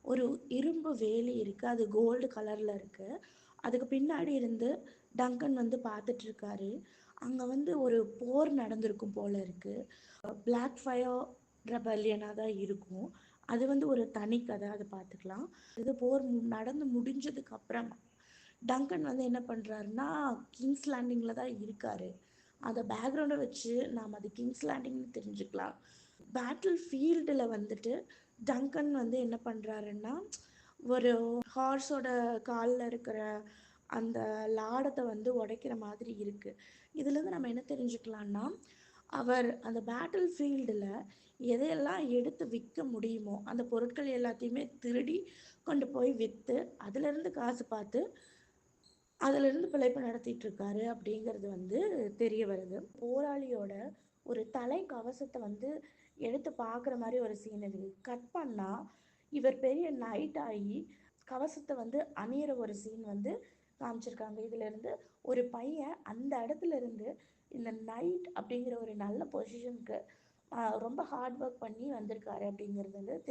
ஒரு இரும்பு வேலி இருக்கு. அது கோல்டு கலர்ல இருக்கு. அதுக்கு பின்னாடி இருந்து டங்கன் வந்து பார்த்துட்டு இருக்காரு. அங்க வந்து ஒரு போர் நடந்திருக்கும் போல இருக்கு. பிளாக் ஃபயர் ரெபல்லியனா தான் இருக்கும். அது வந்து ஒரு தனி கதை. அத பார்த்துக்கலாம். இது போர் நடந்து முடிஞ்சதுக்கு அப்புறமா டங்கன் வந்து என்ன பண்றாருன்னா, கிங்ஸ் லேண்டிங்ல தான் இருக்காரு. அத பேக்ரவுண்ட வச்சு நாம அது கிங்ஸ் லேண்டிங்னு தெரிஞ்சுக்கலாம். பேட்டில் ஃபீல்டுல வந்துட்டு டங்கன் வந்து என்ன பண்றாருன்னா, ஒரு ஹார்ஸோட கால்ல இருக்கிற அந்த லாடத்த வந்து உடைக்கிற மாதிரி இருக்கு. இதுலேருந்து நம்ம என்ன தெரிஞ்சுக்கலாம்னா, அவர் அந்த பேட்டில் ஃபீல்டுல எதையெல்லாம் எடுத்து விக்க முடியுமோ, அந்த பொருட்கள் எல்லாத்தையுமே திருடி கொண்டு போய் வித்து, அதிலிருந்து காசு பார்த்து அதிலிருந்து பிழைப்பு நடத்திட்டு இருக்காரு அப்படிங்கிறது வந்து தெரிய வருது. போராளியோட ஒரு தலை கவசத்தை வந்து எடுத்து பார்க்குற மாதிரி ஒரு சீன் இருக்கு. கட் பண்ணா இவர் பெரிய நைட் ஆகி கவசத்தை வந்து அணியிற ஒரு சீன் வந்து காமிச்சிருக்காங்க. இதுல இருந்து ஒரு பையன் அந்த இடத்துல இருந்து இந்த நைட் அப்படிங்கிற ஒரு நல்ல பொசிஷனுக்கு ரொம்ப ஹார்ட் ஒர்க் பண்ணி வந்திருக்காரு அப்படிங்கிறது வந்து